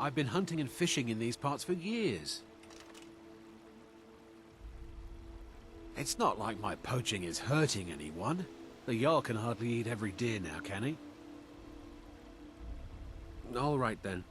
I've been hunting and fishing in these parts for years. It's not like my poaching is hurting anyone. The Jarl can hardly eat every deer now, can he? All right, then.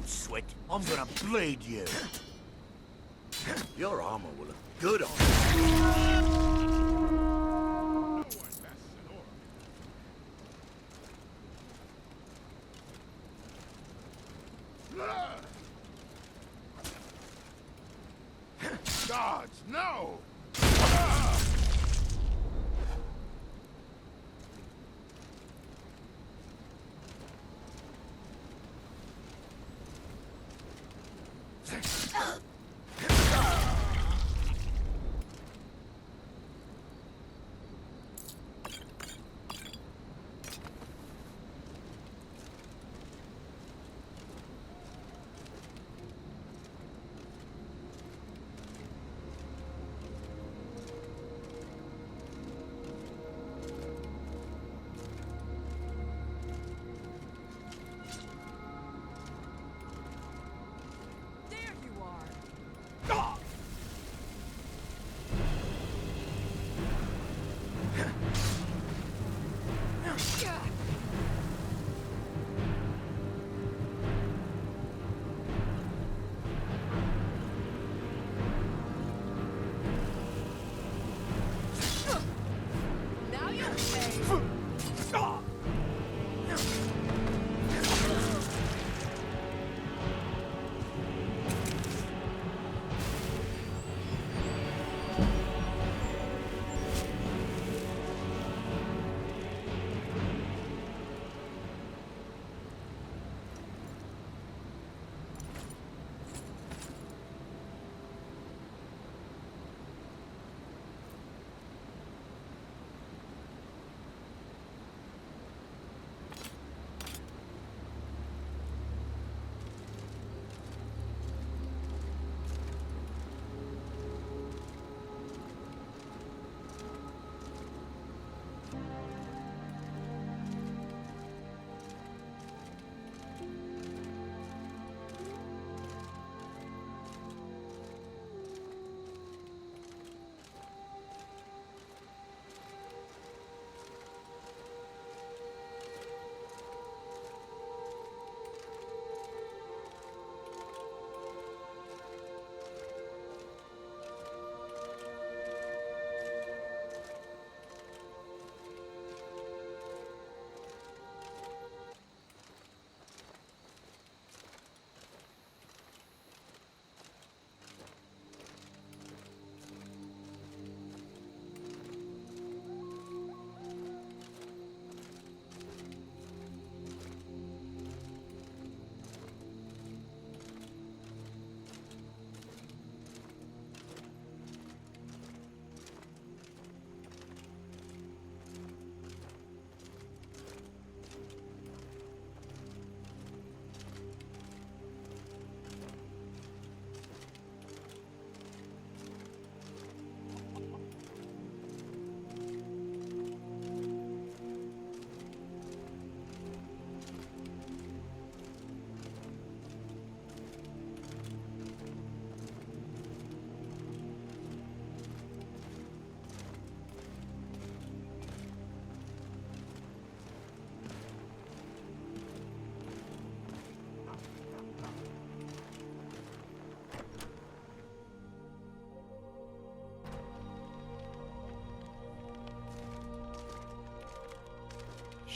Swit, I'm gonna blade you. Your armor will look good on you. Gods, no!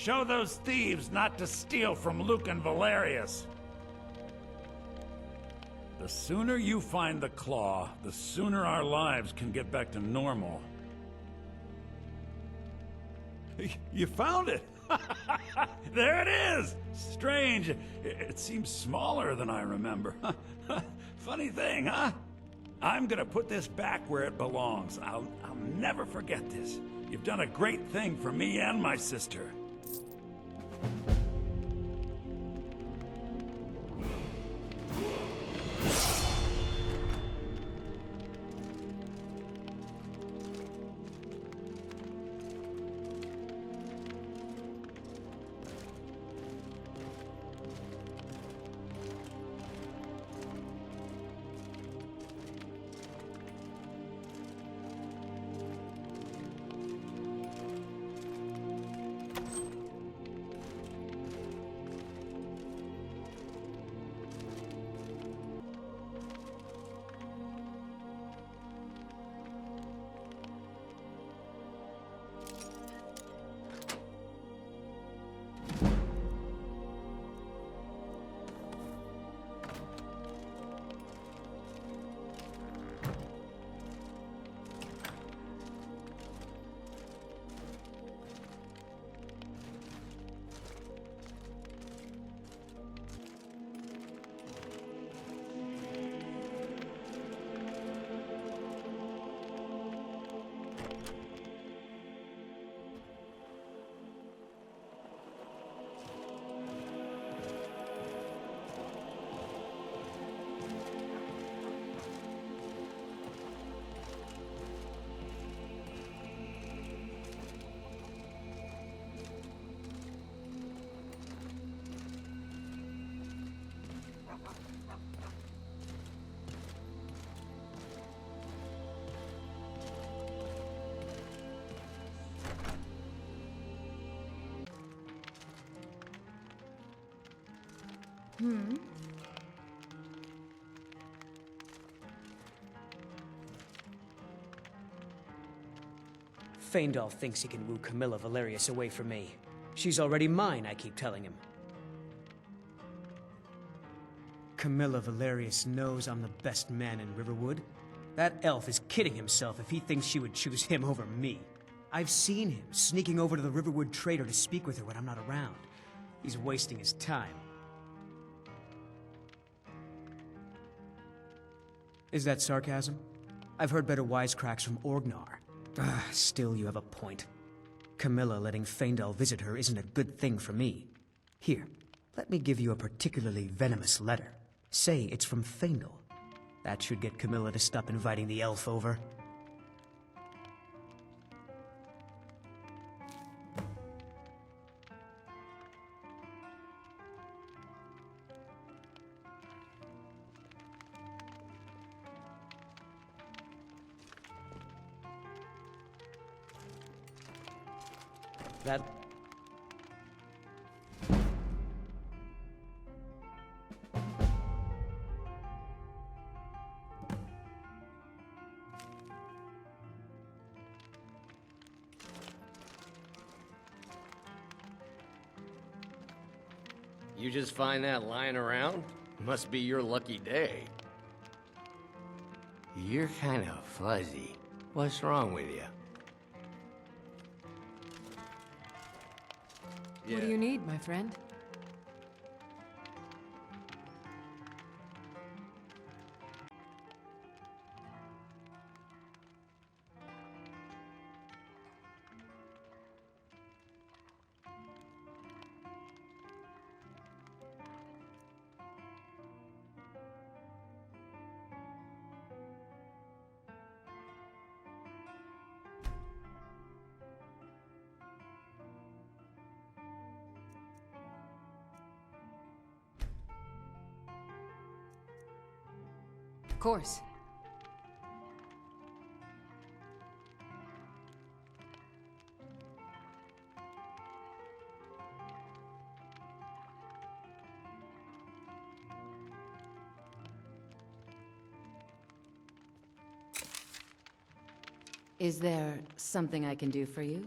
Show those thieves not to steal from Luke and Valerius. The sooner you find the claw, the sooner our lives can get back to normal. You found it! There it is! Strange. It seems smaller than I remember. Funny thing, huh? I'm gonna put this back where it belongs. I'll never forget this. You've done a great thing for me and my sister. Faendal thinks he can woo Camilla Valerius away from me. She's already mine, I keep telling him. Camilla Valerius knows I'm the best man in Riverwood. That elf is kidding himself if he thinks she would choose him over me. I've seen him sneaking over to the Riverwood trader to speak with her when I'm not around. He's wasting his time. Is that sarcasm? I've heard better wisecracks from Orgnar. Still, you have a point. Camilla letting Faendal visit her isn't a good thing for me. Here, let me give you a particularly venomous letter. Say it's from Faendal. That should get Camilla to stop inviting the elf over. That... You just find that lying around? Must be your lucky day. You're kind of fuzzy. What's wrong with you? What do you need, my friend? Of course. Is there something I can do for you?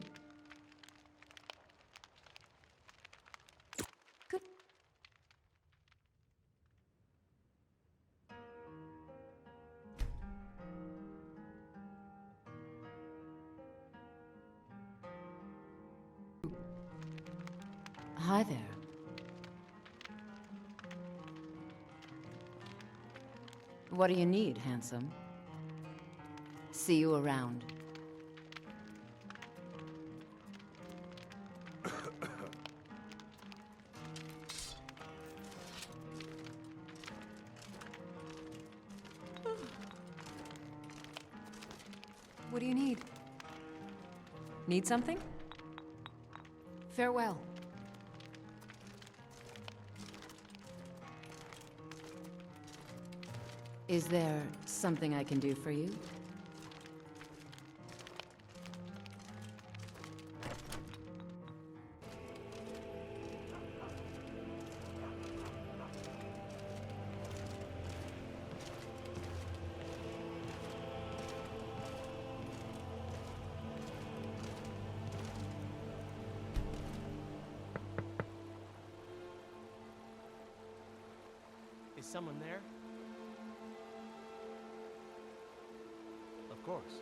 Hi there. What do you need, handsome? See you around. What do you need? Need something? Farewell. Is there something I can do for you? Is someone there? Of course.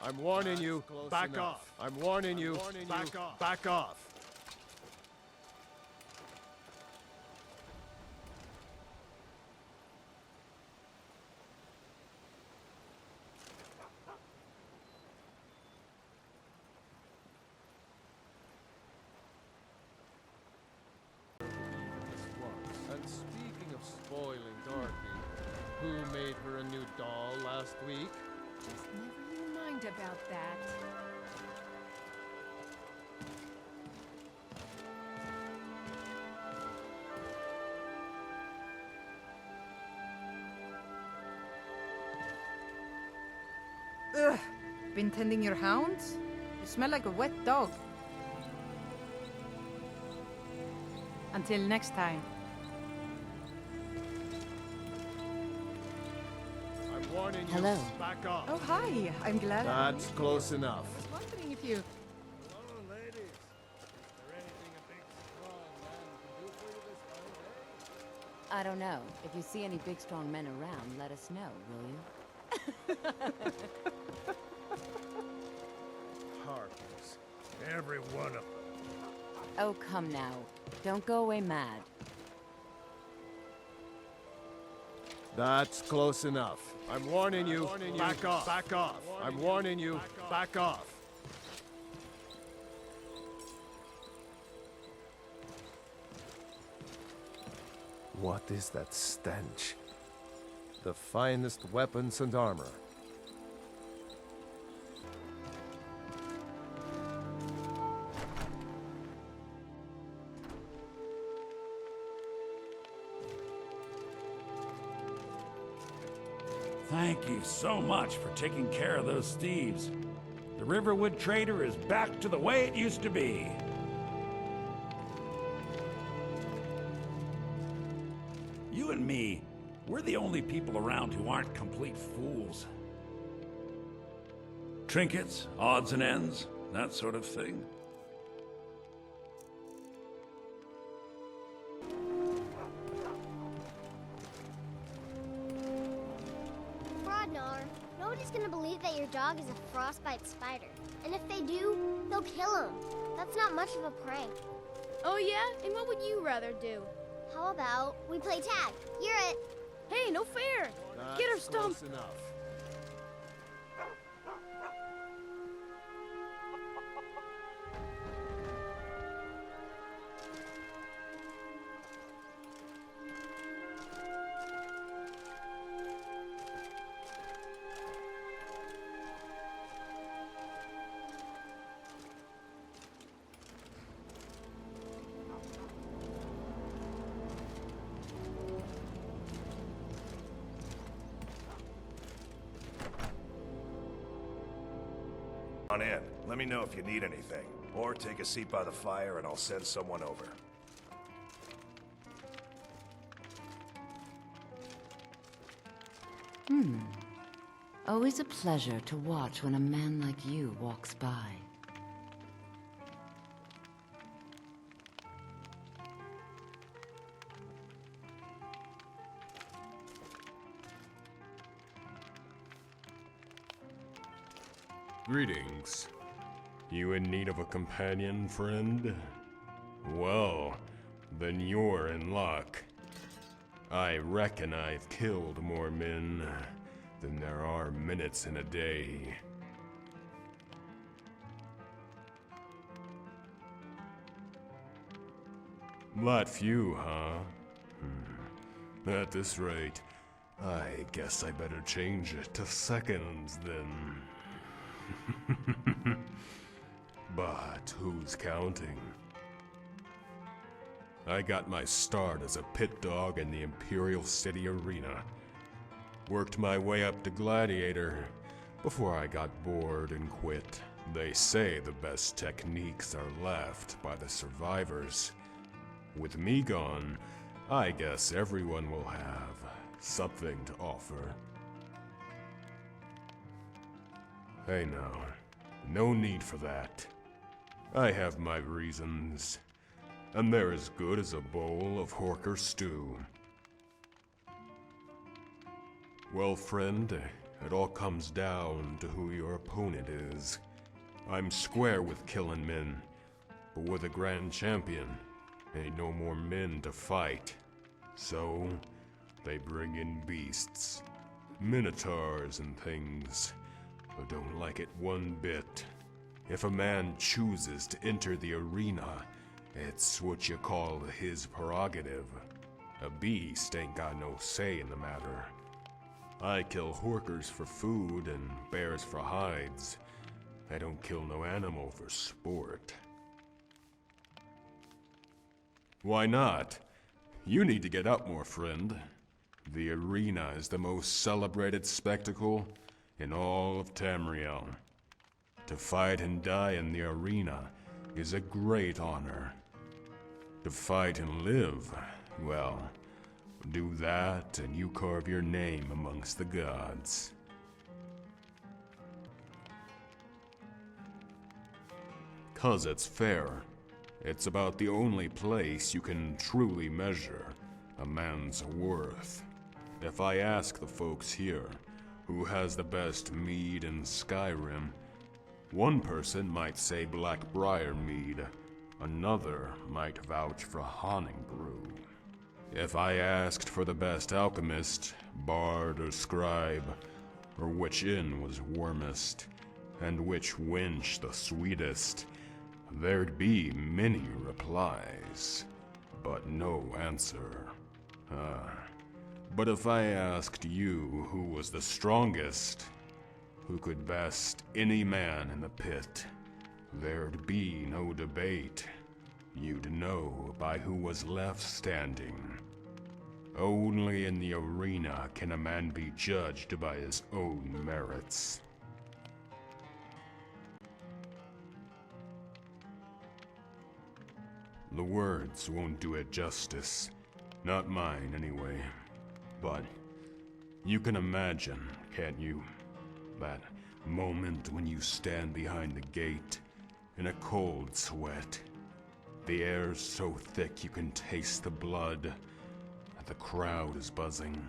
I'm warning you, back off. I'm warning you, back off. Back off. And speaking of spoiling Dorothy, who made her a new doll last week? Just never you mind about that. Ugh. Been tending your hounds? You smell like a wet dog. Until next time. I'm warning you. Hello. Back off. Oh, hi. I'm glad. That's close enough. I was wondering if you... Hello, ladies. Is there anything a big, strong man can do for you this holiday? I don't know. If you see any big strong men around, let us know, will you? Harpies. Every one of them. Oh, come now. Don't go away mad. That's close enough. I'm warning you. Back off. Back off. I'm warning you. Back off. What is that stench? The finest weapons and armor. Thank you so much for taking care of those thieves. The Riverwood Trader is back to the way it used to be. You and me, we're the only people around who aren't complete fools. Trinkets, odds and ends, that sort of thing. Rodnar, nobody's gonna believe that your dog is a frostbite spider. And if they do, they'll kill him. That's not much of a prank. Oh yeah? And what would you rather do? How about we play tag? You're it. Hey, no fair! Get her stumped! Close enough. On in. Let me know if you need anything. Or take a seat by the fire and I'll send someone over. Always a pleasure to watch when a man like you walks by. Greetings. You in need of a companion, friend? Well, then you're in luck. I reckon I've killed more men than there are minutes in a day. That few, huh? At this rate, I guess I better change it to seconds then. But who's counting? I got my start as a pit dog in the Imperial City Arena. Worked my way up to Gladiator before I got bored and quit. They say the best techniques are left by the survivors. With me gone, I guess everyone will have something to offer. Hey now, no need for that. I have my reasons, and they're as good as a bowl of Horker stew. Well, friend, it all comes down to who your opponent is. I'm square with killing men, but with a grand champion, ain't no more men to fight. So, they bring in beasts, minotaurs and things. I don't like it one bit. If a man chooses to enter the arena, it's what you call his prerogative. A beast ain't got no say in the matter. I kill horkers for food and bears for hides. I don't kill no animal for sport. Why not? You need to get up more, friend. The arena is the most celebrated spectacle, in all of Tamriel. To fight and die in the arena is a great honor. To fight and live, well, do that and you carve your name amongst the gods. 'Cause it's fair. It's about the only place you can truly measure a man's worth. If I ask the folks here who has the best mead in Skyrim, one person might say Blackbriar mead, another might vouch for Honning brew. If I asked for the best alchemist, bard or scribe, or which inn was warmest, and which wench the sweetest, there'd be many replies, but no answer. But if I asked you who was the strongest, who could best any man in the pit, there'd be no debate. You'd know by who was left standing. Only in the arena can a man be judged by his own merits. The words won't do it justice. Not mine, anyway. But you can imagine, can't you? That moment when you stand behind the gate in a cold sweat. The air's so thick you can taste the blood. The crowd is buzzing.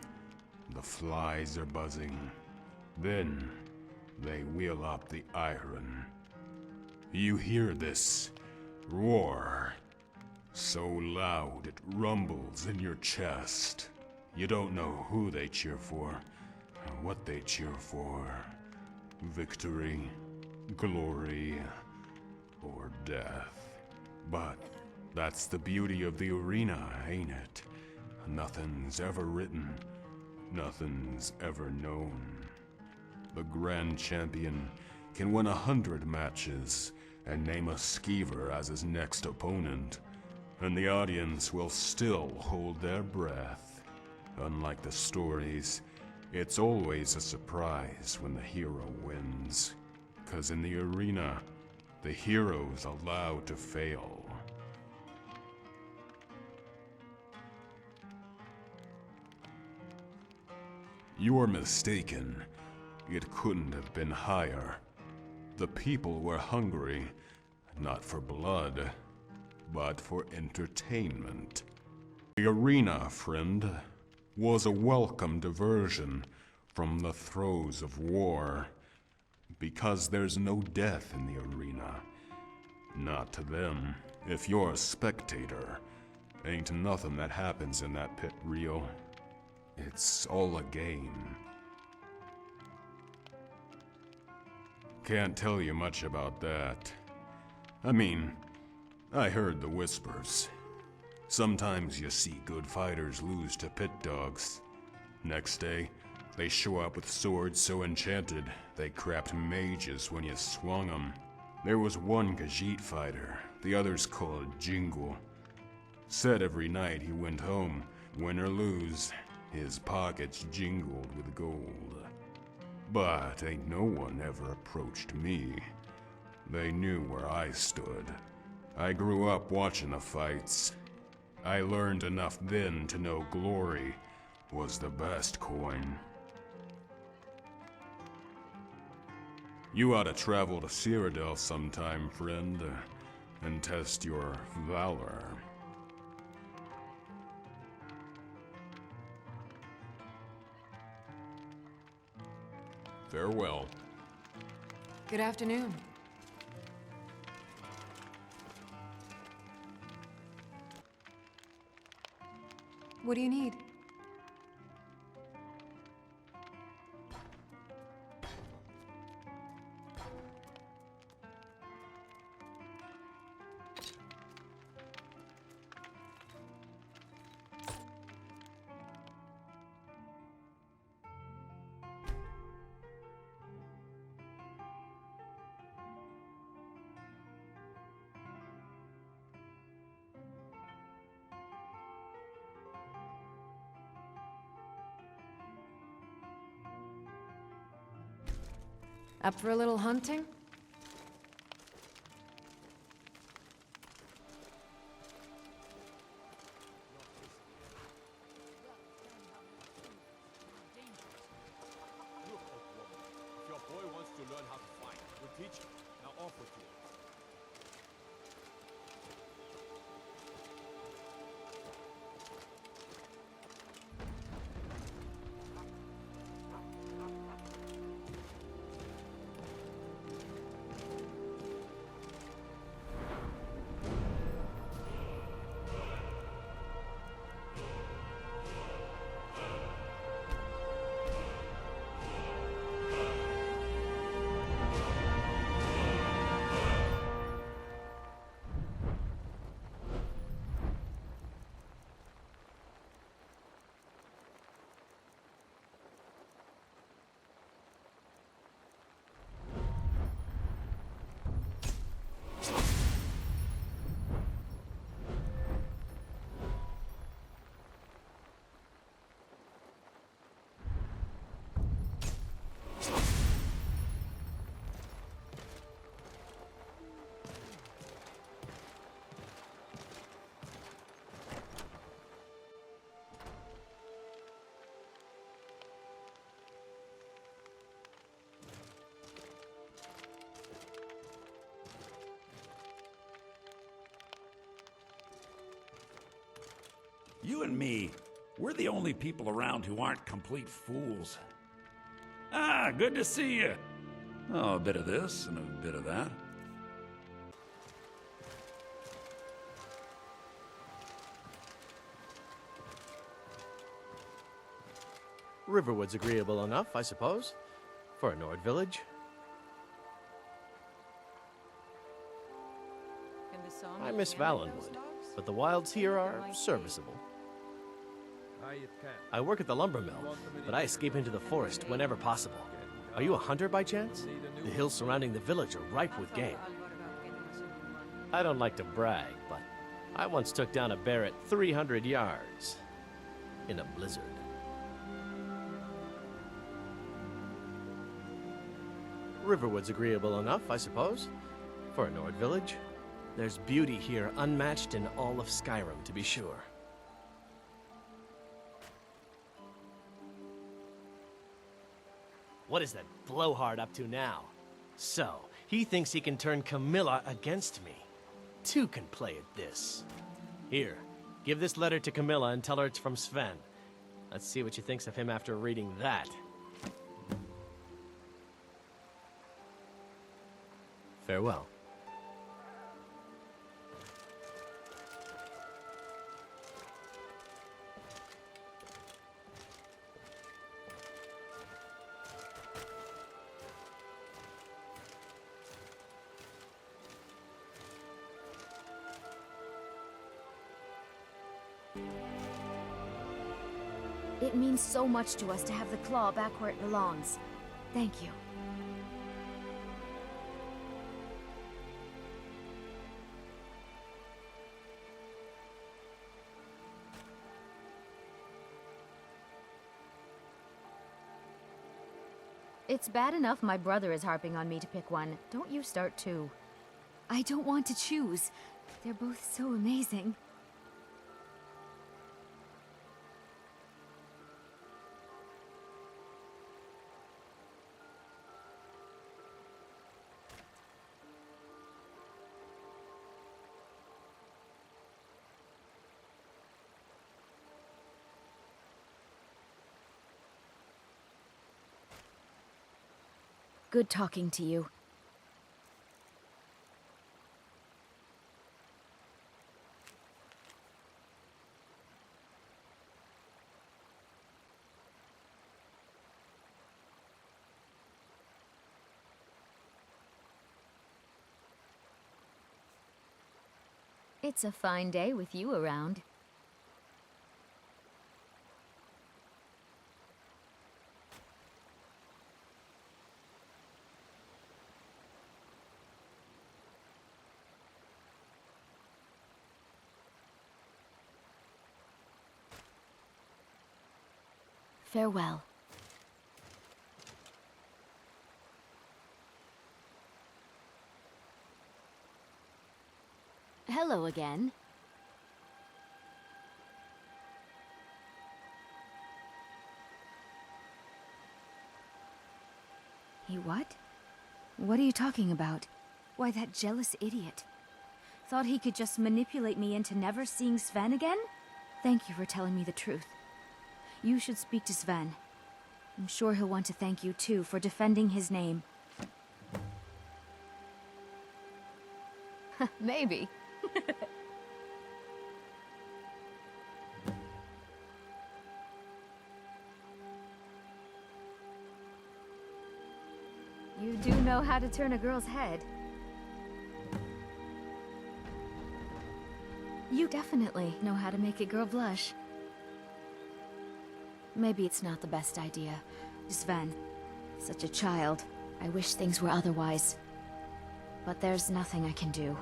The flies are buzzing. Then they wheel up the iron. You hear this roar. So loud it rumbles in your chest. You don't know who they cheer for, or what they cheer for. Victory, glory, or death. But that's the beauty of the arena, ain't it? Nothing's ever written, nothing's ever known. The Grand Champion can win 100 matches and name a skeever as his next opponent, and the audience will still hold their breath. Unlike the stories, it's always a surprise when the hero wins. 'Cause in the arena, the hero's allowed to fail. You're mistaken. It couldn't have been higher. The people were hungry, not for blood, but for entertainment. The arena, friend, was a welcome diversion from the throes of war, because there's no death in the arena. Not to them. If you're a spectator, ain't nothing that happens in that pit real. It's all a game. Can't tell you much about that. I mean, I heard the whispers. Sometimes you see good fighters lose to pit dogs. Next day, they show up with swords so enchanted, they crapped mages when you swung them. There was one Khajiit fighter, the others called Jingle. Said every night he went home, win or lose, his pockets jingled with gold. But ain't no one ever approached me. They knew where I stood. I grew up watching the fights. I learned enough then to know glory was the best coin. You ought to travel to Cyrodiil sometime, friend, and test your valor. Farewell. Good afternoon. What do you need? Up for a little hunting? If your boy wants to learn how to fight, we'll teach him. Now off with you. You and me, we're the only people around who aren't complete fools. Ah, good to see you. Oh, a bit of this and a bit of that. Riverwood's agreeable enough, I suppose, for a Nord village. I miss Valenwood, but the wilds here are serviceable. I work at the lumber mill, but I escape into the forest whenever possible. Are you a hunter by chance? The hills surrounding the village are ripe with game. I don't like to brag, but I once took down a bear at 300 yards in a blizzard. Riverwood's agreeable enough, I suppose, for a Nord village. There's beauty here unmatched in all of Skyrim, to be sure. What is that blowhard up to now? So, he thinks he can turn Camilla against me. Two can play at this. Here, give this letter to Camilla and tell her it's from Sven. Let's see what she thinks of him after reading that. Farewell. It means so much to us to have the claw back where it belongs. Thank you. It's bad enough my brother is harping on me to pick one. Don't you start too. I don't want to choose. They're both so amazing. Good talking to you. It's a fine day with you around. Farewell. Hello again. He what? What are you talking about? Why, that jealous idiot. Thought he could just manipulate me into never seeing Sven again? Thank you for telling me the truth. You should speak to Sven. I'm sure he'll want to thank you too for defending his name. Maybe. You do know how to turn a girl's head. You definitely know how to make a girl blush. Maybe it's not the best idea. Sven, such a child. I wish things were otherwise. But there's nothing I can do.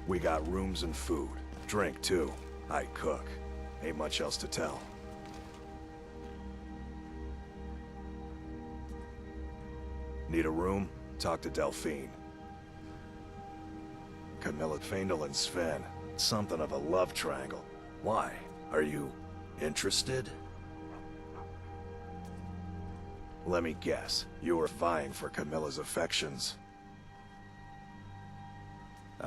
We got rooms and food. Drink, too. I cook. Ain't much else to tell. Need a room? Talk to Delphine. Camilla, Faendal, and Sven. Something of a love triangle. Why? Are you interested? Let me guess. You were vying for Camilla's affections.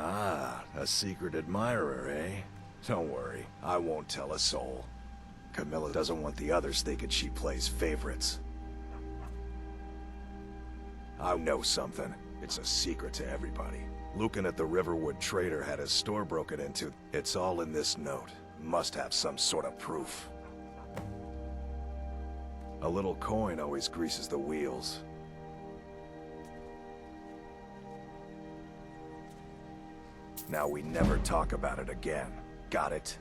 Ah, a secret admirer, eh? Don't worry, I won't tell a soul. Camilla doesn't want the others thinking she plays favorites. I know something. It's a secret to everybody. Lucan at the Riverwood Trader had his store broken into. It's all in this note. Must have some sort of proof. A little coin always greases the wheels. Now we never talk about it again. Got it?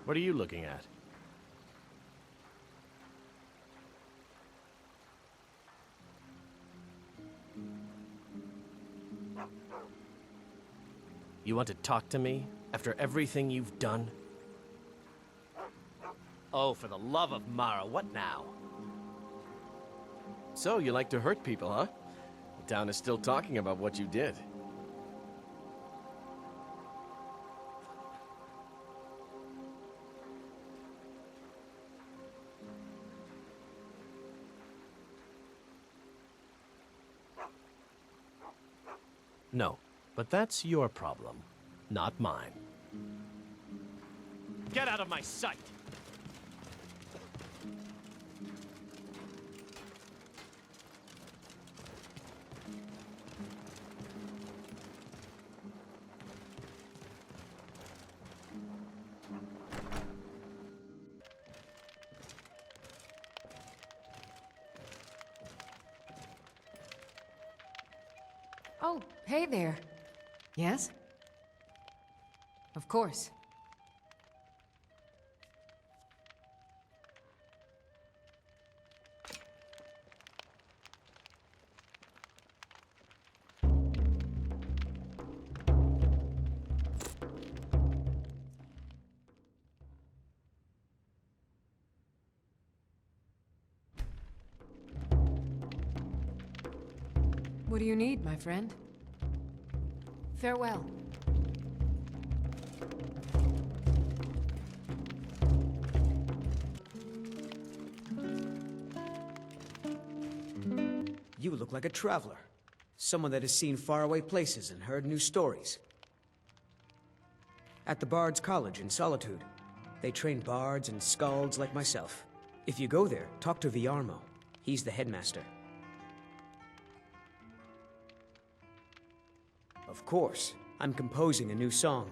What are you looking at? You want to talk to me after everything you've done? Oh, for the love of Mara, what now? So, you like to hurt people, huh? The town is still talking about what you did. No, but that's your problem, not mine. Get out of my sight! Oh, hey there. Yes? Of course. What do you need, my friend? Farewell. You look like a traveler. Someone that has seen faraway places and heard new stories. At the Bard's College in Solitude, they train bards and skalds like myself. If you go there, talk to Viarmo. He's the headmaster. Of course, I'm composing a new song.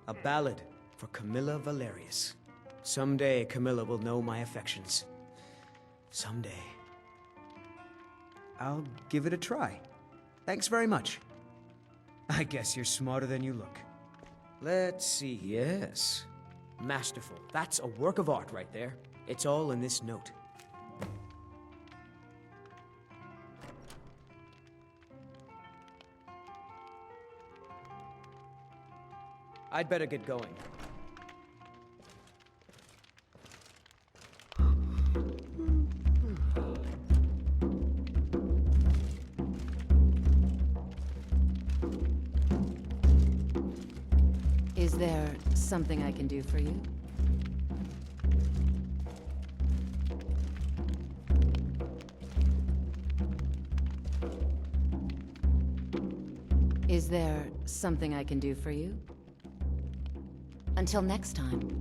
A ballad for Camilla Valerius. Someday, Camilla will know my affections. Someday. I'll give it a try. Thanks very much. I guess you're smarter than you look. Let's see, yes. Masterful. That's a work of art right there. It's all in this note. I'd better get going. Is there something I can do for you? Is there something I can do for you? Until next time.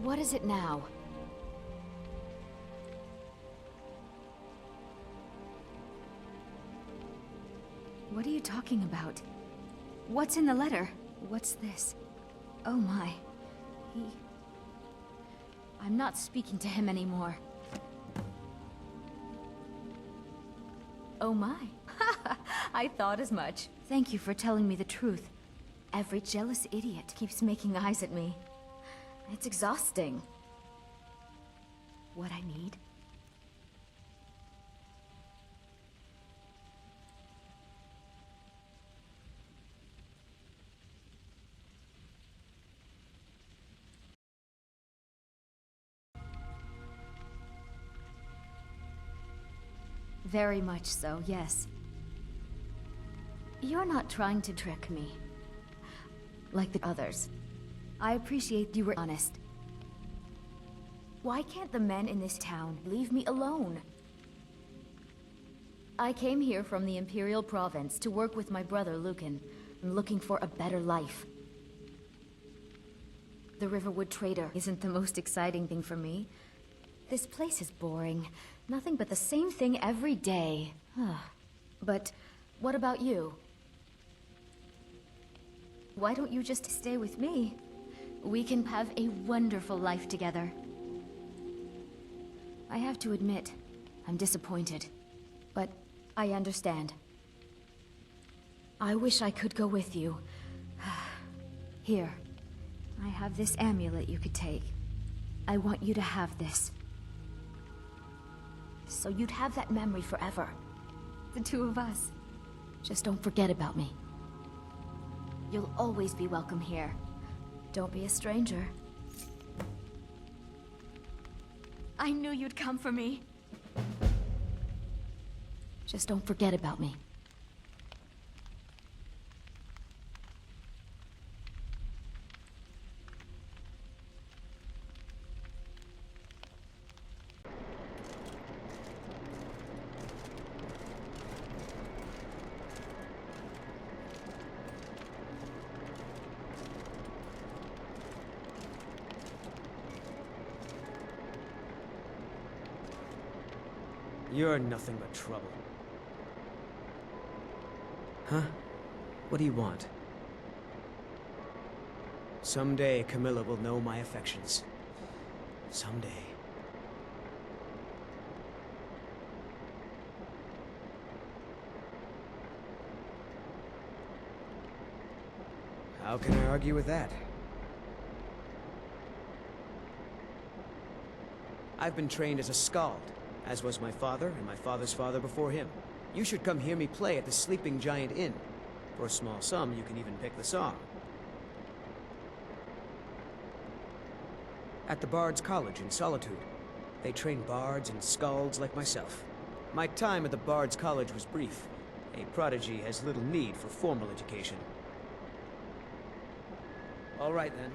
What is it now? What are you talking about? What's in the letter? What's this? Oh my. I'm not speaking to him anymore. Oh my. I thought as much. Thank you for telling me the truth. Every jealous idiot keeps making eyes at me. It's exhausting. What I need? Very much so, yes. You're not trying to trick me. Like the others. I appreciate you were honest. Why can't the men in this town leave me alone? I came here from the Imperial Province to work with my brother Lucan. I'm looking for a better life. The Riverwood Trader isn't the most exciting thing for me. This place is boring. Nothing but the same thing every day. But what about you? Why don't you just stay with me? We can have a wonderful life together. I have to admit, I'm disappointed. But I understand. I wish I could go with you. Here, I have this amulet you could take. I want you to have this. So you'd have that memory forever. The two of us. Just don't forget about me. You'll always be welcome here. Don't be a stranger. I knew you'd come for me. Just don't forget about me. You're nothing but trouble. Huh? What do you want? Someday, Camilla will know my affections. Someday. How can I argue with that? I've been trained as a skald, as was my father and my father's father before him. You should come hear me play at the Sleeping Giant Inn. For a small sum, you can even pick the song. At the Bard's College in Solitude, they train bards and skalds like myself. My time at the Bard's College was brief. A prodigy has little need for formal education. All right then.